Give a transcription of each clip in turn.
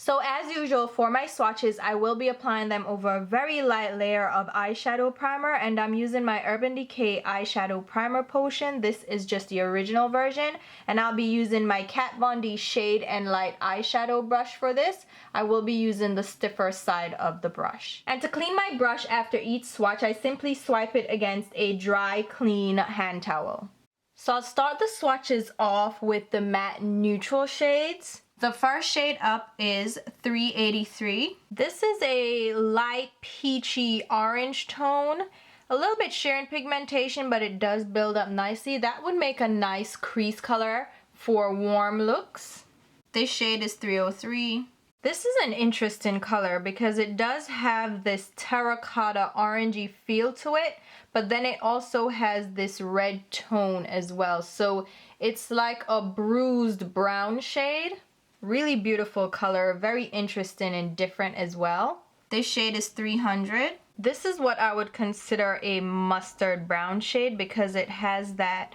So as usual for my swatches, I will be applying them over a very light layer of eyeshadow primer, and I'm using my Urban Decay eyeshadow primer potion. This is just the original version, and I'll be using my Kat Von D shade and light eyeshadow brush for this. I will be using the stiffer side of the brush. And to clean my brush after each swatch, I simply swipe it against a dry, clean hand towel. So I'll start the swatches off with the matte neutral shades. The first shade up is 383. This is a light peachy orange tone. A little bit sheer in pigmentation, but it does build up nicely. That would make a nice crease color for warm looks. This shade is 303. This is an interesting color because it does have this terracotta orangey feel to it, but then it also has this red tone as well. So it's like a bruised brown shade. Really beautiful color, very interesting and different as well. This shade is 300. This is what I would consider a mustard brown shade because it has that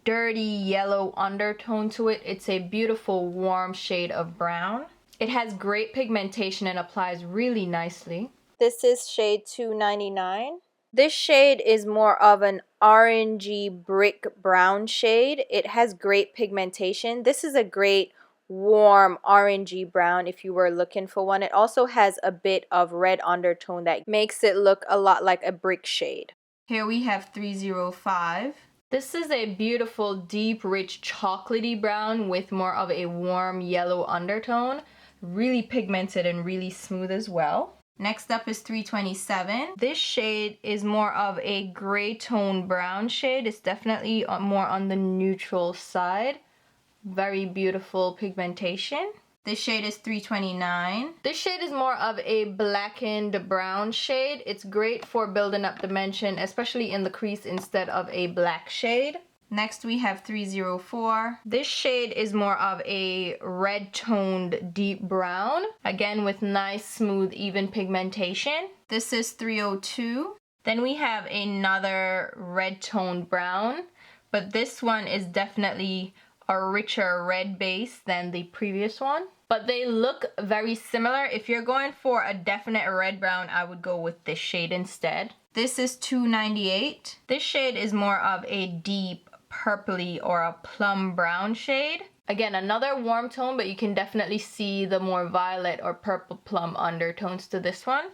dirty yellow undertone to it. It's a beautiful warm shade of brown. It has great pigmentation and applies really nicely. This is shade 299. This shade is more of an orangey brick brown shade. It has great pigmentation. This is a great warm orangey brown if you were looking for one. It also has a bit of red undertone that makes it look a lot like a brick shade. Here we have 305. This is a beautiful deep rich chocolatey brown with more of a warm yellow undertone. Really pigmented and really smooth as well. Next up is 327. This shade is more of a gray tone brown shade. It's definitely more on the neutral side. Very beautiful pigmentation. This shade is 329. This shade is more of a blackened brown shade. It's great for building up dimension, especially in the crease instead of a black shade. Next we have 304. This shade is more of a red toned deep brown, again with nice smooth even pigmentation. This is 302. Then we have another red toned brown, but this one is definitely a richer red base than the previous one. But they look very similar. If you're going for a definite red brown, I would go with this shade instead. This is 298. This shade is more of a deep purpley or a plum brown shade. Again, another warm tone, but you can definitely see the more violet or purple plum undertones to this one.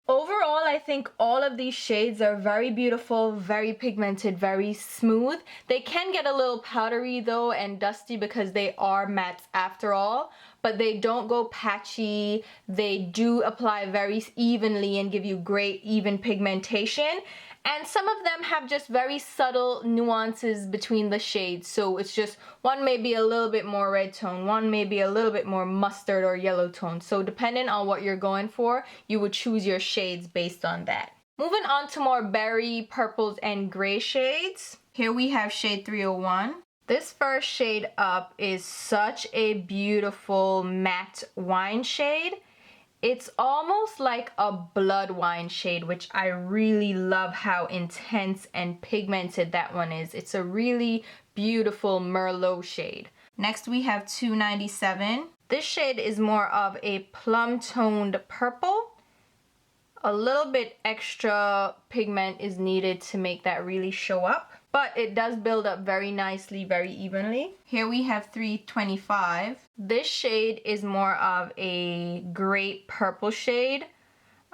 Overall, I think all of these shades are very beautiful, very pigmented, very smooth. They can get a little powdery though and dusty because they are mattes after all, but they don't go patchy. They do apply very evenly and give you great even pigmentation. And some of them have just very subtle nuances between the shades. So it's just one may be a little bit more red tone, one may be a little bit more mustard or yellow tone. So depending on what you're going for, you would choose your shades based on that. Moving on to more berry, purples, and gray shades. Here we have shade 301. This first shade up is such a beautiful matte wine shade. It's almost like a blood wine shade, which I really love how intense and pigmented that one is. It's a really beautiful Merlot shade. Next we have 297. This shade is more of a plum toned purple. A little bit extra pigment is needed to make that really show up, but it does build up very nicely, very evenly. Here we have 325. This shade is more of a great purple shade.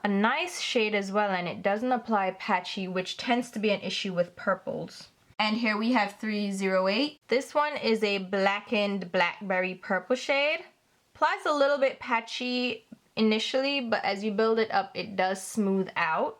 A nice shade as well, and it doesn't apply patchy, which tends to be an issue with purples. And here we have 308. This one is a blackened blackberry purple shade. Applies a little bit patchy initially, but as you build it up, it does smooth out.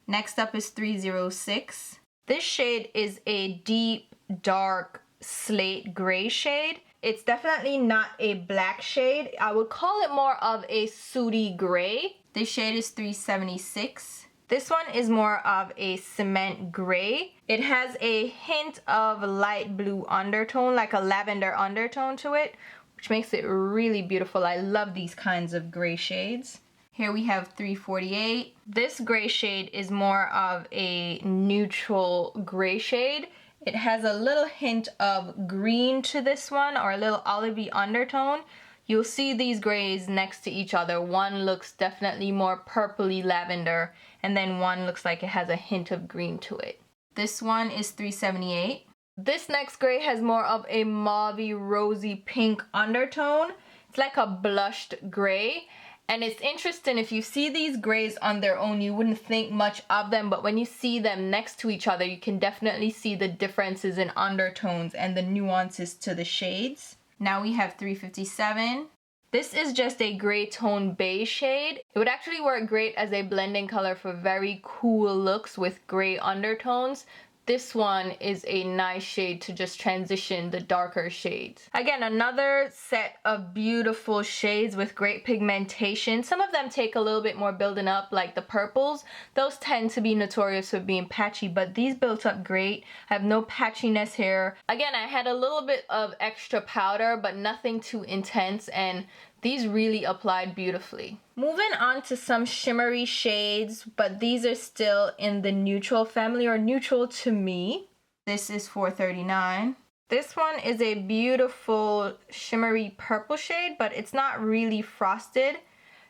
Next up is 306. This shade is a deep, dark, slate gray shade. It's definitely not a black shade. I would call it more of a sooty gray. This shade is 376. This one is more of a cement gray. It has a hint of light blue undertone, like a lavender undertone to it, which makes it really beautiful. I love these kinds of gray shades. Here we have 348. This gray shade is more of a neutral gray shade. It has a little hint of green to this one, or a little olivey undertone, you'll see these grays next to each other. One looks definitely more purpley lavender, and then one looks like it has a hint of green to it. This one is $3.78. This next gray has more of a mauvey rosy pink undertone. It's like a blushed gray. And it's interesting, if you see these grays on their own, you wouldn't think much of them, but when you see them next to each other, you can definitely see the differences in undertones and the nuances to the shades. Now we have $3.57. This is just a gray tone beige shade. It would actually work great as a blending color for very cool looks with gray undertones. This one is a nice shade to just transition the darker shades. Again, another set of beautiful shades with great pigmentation. Some of them take a little bit more building up, like the purples. Those tend to be notorious for being patchy, but these built up great. I have no patchiness here. Again, I had a little bit of extra powder, but nothing too intense, and these really applied beautifully. Moving on to some shimmery shades, but these are still in the neutral family, or neutral to me. This is $4.39. This one is a beautiful shimmery purple shade, but it's not really frosted.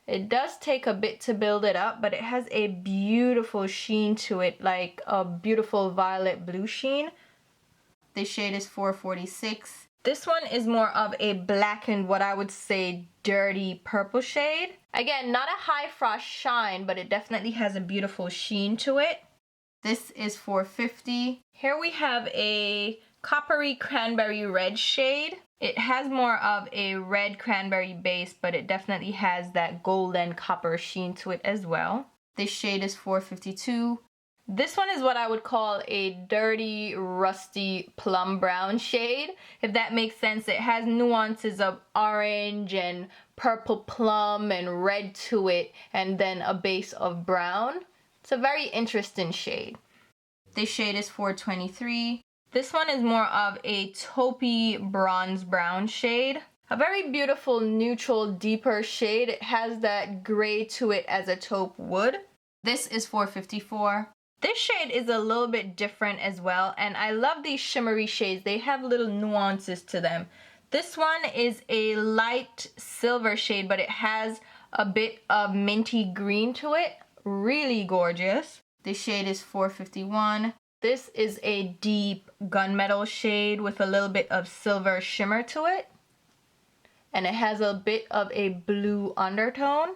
It does take a bit to build it up, but it has a beautiful sheen to it, like a beautiful violet blue sheen. This shade is $4.46. This one is more of a blackened, what I would say, dirty purple shade. Again, not a high frost shine, but it definitely has a beautiful sheen to it. This is $4.50. Here we have a coppery cranberry red shade. It has more of a red cranberry base, but it definitely has that golden copper sheen to it as well. This shade is $4.52. This one is what I would call a dirty, rusty plum brown shade, if that makes sense. It has nuances of orange and purple plum and red to it, and then a base of brown. It's a very interesting shade. This shade is $4.23. This one is more of a taupey bronze brown shade. A very beautiful neutral, deeper shade. It has that gray to it as a taupe would. This is $4.54. This shade is a little bit different as well, and I love these shimmery shades. They have little nuances to them. This one is a light silver shade, but it has a bit of minty green to it. Really gorgeous. This shade is $4.51. This is a deep gunmetal shade with a little bit of silver shimmer to it. And it has a bit of a blue undertone.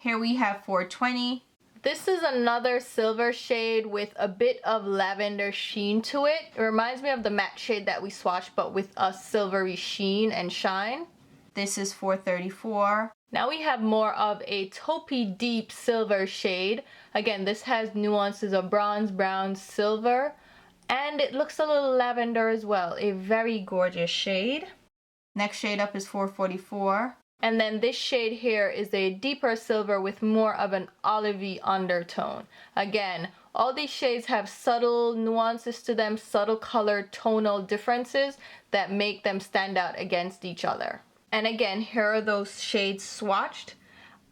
Here we have $4.20. This is another silver shade with a bit of lavender sheen to it. It reminds me of the matte shade that we swatched, but with a silvery sheen and shine. This is $4.34. Now we have more of a taupey deep silver shade. Again, this has nuances of bronze, brown, silver, and it looks a little lavender as well. A very gorgeous shade. Next shade up is $4.44. And then this shade here is a deeper silver with more of an olivey undertone. Again, all these shades have subtle nuances to them, subtle color tonal differences that make them stand out against each other. And again, here are those shades swatched.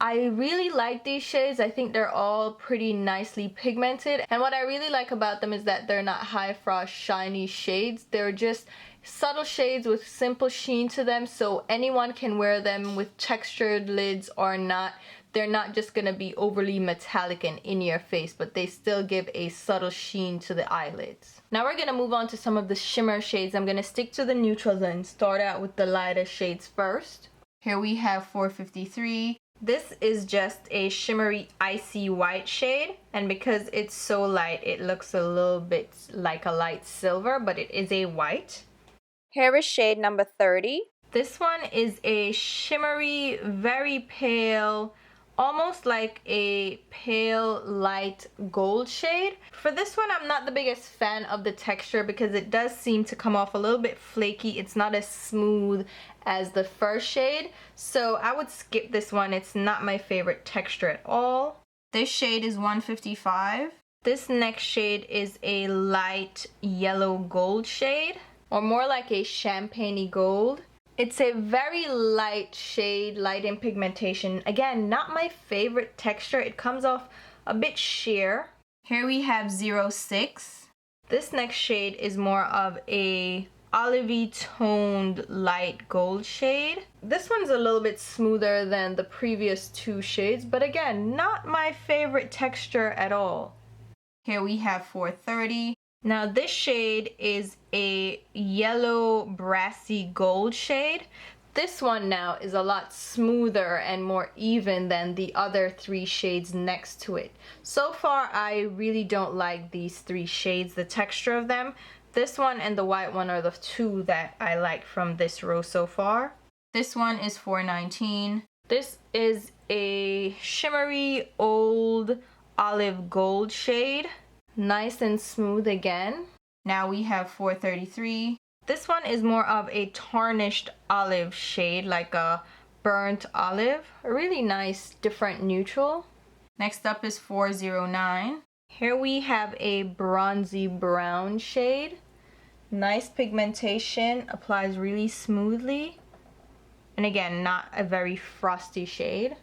I really like these shades. I think they're all pretty nicely pigmented. And what I really like about them is that they're not high frost shiny shades. They're just subtle shades with simple sheen to them, so anyone can wear them with textured lids or not. They're not just gonna be overly metallic and in your face, but they still give a subtle sheen to the eyelids. Now we're gonna move on to some of the shimmer shades. I'm gonna stick to the neutrals and start out with the lighter shades first. Here we have $4.53. This is just a shimmery icy white shade, and because it's so light, it looks a little bit like a light silver, but it is a white. Here is shade number 30. This one is a shimmery, very pale, almost like a pale light gold shade. For this one, I'm not the biggest fan of the texture because it does seem to come off a little bit flaky. It's not as smooth as the first shade, so I would skip this one. It's not my favorite texture at all. This shade is $155. This next shade is a light yellow gold shade, or more like a champagne-y gold. It's a very light shade, light in pigmentation. Again, not my favorite texture. It comes off a bit sheer. Here we have 06. This next shade is more of a olivey toned light gold shade. This one's a little bit smoother than the previous two shades, but again, not my favorite texture at all. Here we have 430. Now this shade is a yellow brassy gold shade. This one now is a lot smoother and more even than the other three shades next to it. So far, I really don't like these three shades, the texture of them. This one and the white one are the two that I like from this row so far. This one is 419. This is a shimmery old olive gold shade. Nice and smooth again. Now we have 433. This one is more of a tarnished olive shade, like a burnt olive. A really nice different neutral. Next up is 409. Here we have a bronzy brown shade. Nice pigmentation, applies really smoothly. And again, not a very frosty shade.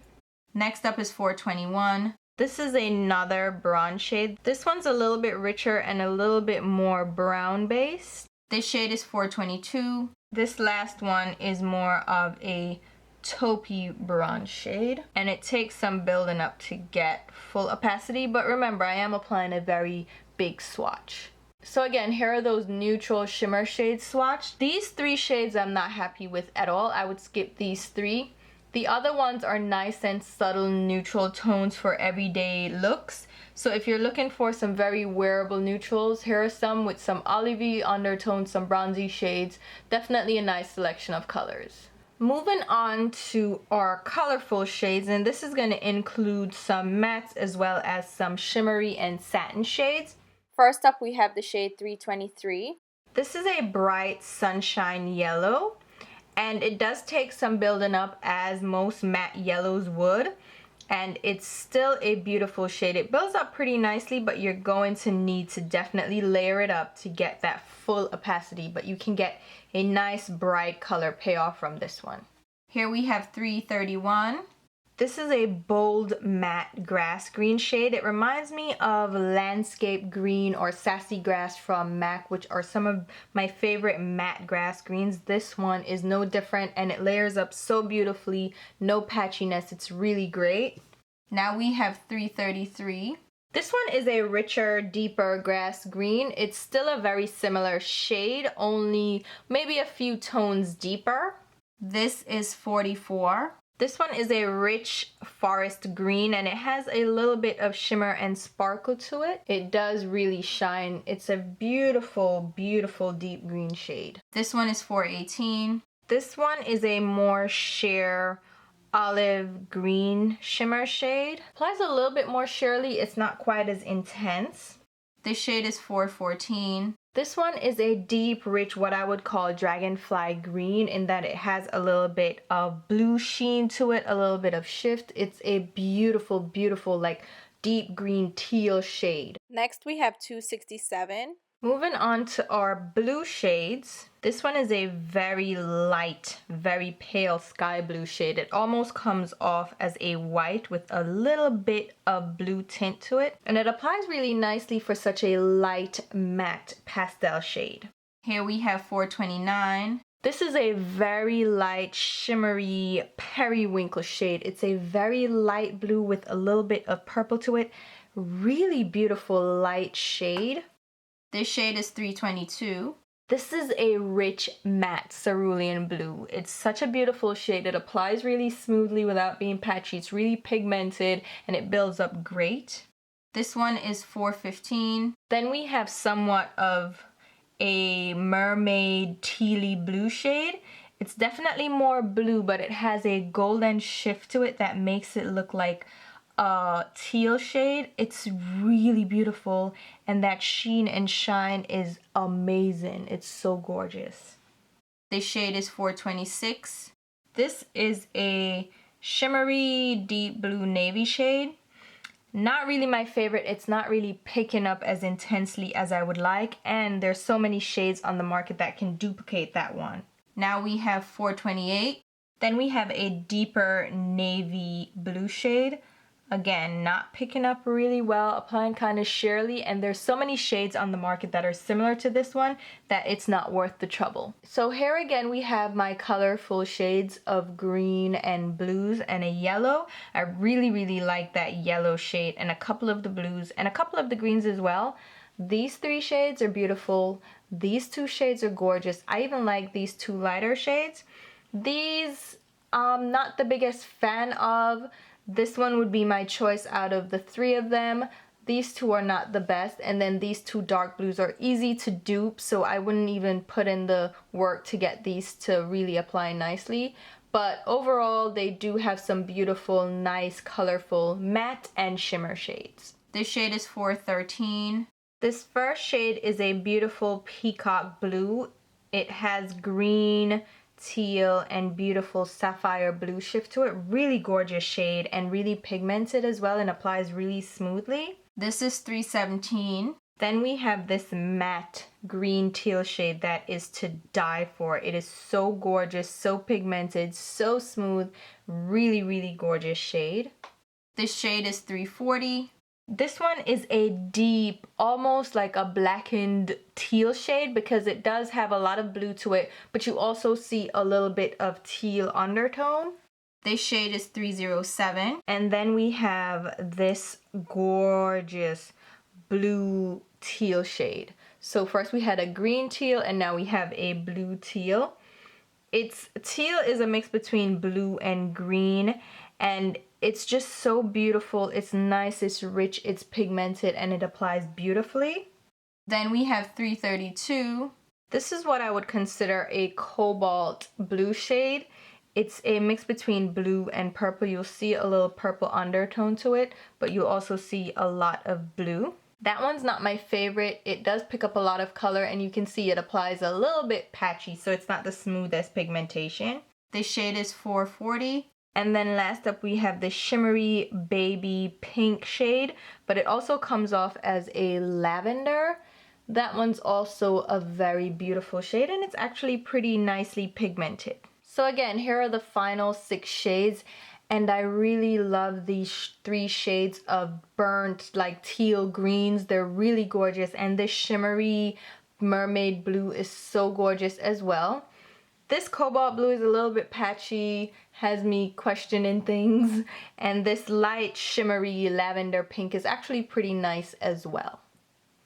Next up is 421. This is another bronze shade. This one's a little bit richer and a little bit more brown based. This shade is 422. This last one is more of a taupey bronze shade, and it takes some building up to get full opacity, but remember, I am applying a very big swatch. So again, here are those neutral shimmer shades swatched. These three shades I'm not happy with at all. I would skip these three. The other ones are nice and subtle neutral tones for everyday looks. So if you're looking for some very wearable neutrals, here are some with some olivey undertones, some bronzy shades. Definitely a nice selection of colors. Moving on to our colorful shades, and this is going to include some mattes as well as some shimmery and satin shades. First up, we have the shade 323. This is a bright sunshine yellow, and it does take some building up as most matte yellows would, and it's still a beautiful shade. It builds up pretty nicely, but you're going to need to definitely layer it up to get that full opacity, but you can get a nice bright color payoff from this one. Here we have 331. This is a bold matte grass green shade. It reminds me of landscape green or sassy grass from MAC, which are some of my favorite matte grass greens. This one is no different, and it layers up so beautifully. No patchiness. It's really great. Now we have 333. This one is a richer, deeper grass green. It's still a very similar shade, only maybe a few tones deeper. This is 44. This one is a rich forest green, and it has a little bit of shimmer and sparkle to it. It does really shine. It's a beautiful, beautiful deep green shade. This one is 418. This one is a more sheer olive green shimmer shade. Applies a little bit more sheerly. It's not quite as intense. This shade is 414. This one is a deep, rich, what I would call dragonfly green, in that it has a little bit of blue sheen to it, a little bit of shift. It's a beautiful, beautiful, like deep green teal shade. Next we have 267. Moving on to our blue shades. This one is a very light, very pale sky blue shade. It almost comes off as a white with a little bit of blue tint to it. And it applies really nicely for such a light matte pastel shade. Here we have 429. This is a very light, shimmery periwinkle shade. It's a very light blue with a little bit of purple to it. Really beautiful light shade. This shade is 322. This is a rich matte cerulean blue. It's such a beautiful shade. It applies really smoothly without being patchy. It's really pigmented and it builds up great. This one is 415. Then we have somewhat of a mermaid tealy blue shade. It's definitely more blue, but it has a golden shift to it that makes it look like a teal shade. It's really beautiful, and that sheen and shine is amazing. It's so gorgeous. This shade is 426. This is a shimmery deep blue navy shade. Not really my favorite. It's not really picking up as intensely as I would like, and there's so many shades on the market that can duplicate that one. Now we have 428. Then we have a deeper navy blue shade. Again, not picking up really well, applying kind of sheerly, and there's so many shades on the market that are similar to this one that it's not worth the trouble. So here again we have my colorful shades of green and blues and a yellow. I really like that yellow shade and a couple of the blues and a couple of the greens as well. These three shades are beautiful. These two shades are gorgeous. I even like these two lighter shades. These, not the biggest fan of. This one would be my choice out of the three of them. These two are not the best, and then these two dark blues are easy to dupe, so I wouldn't even put in the work to get these to really apply nicely. But overall, they do have some beautiful, nice, colorful matte and shimmer shades. This shade is 413. This first shade is a beautiful peacock blue. It has green, teal, and beautiful sapphire blue shift to it. Really gorgeous shade and really pigmented as well and applies really smoothly. This is 317. Then we have this matte green teal shade that is to die for. It is so gorgeous, so pigmented, so smooth. Really gorgeous shade. This shade is 340. This one is a deep, almost like a blackened teal shade because it does have a lot of blue to it, but you also see a little bit of teal undertone. This shade is 307. And then we have this gorgeous blue teal shade. So first we had a green teal and now we have a blue teal. Teal is a mix between blue and green, and it's just so beautiful. It's nice, it's rich, it's pigmented, and it applies beautifully. Then we have 332. This is what I would consider a cobalt blue shade. It's a mix between blue and purple. You'll see a little purple undertone to it, but you also see a lot of blue. That one's not my favorite. It does pick up a lot of color, and you can see it applies a little bit patchy, so it's not the smoothest pigmentation. This shade is 440. And then last up we have the shimmery baby pink shade, but it also comes off as a lavender. That one's also a very beautiful shade, and it's actually pretty nicely pigmented. So again, here are the final 6 shades, and I really love these 3 shades of burnt like teal greens. They're really gorgeous, and this shimmery mermaid blue is so gorgeous as well. This cobalt blue is a little bit patchy, has me questioning things, and this light shimmery lavender pink is actually pretty nice as well.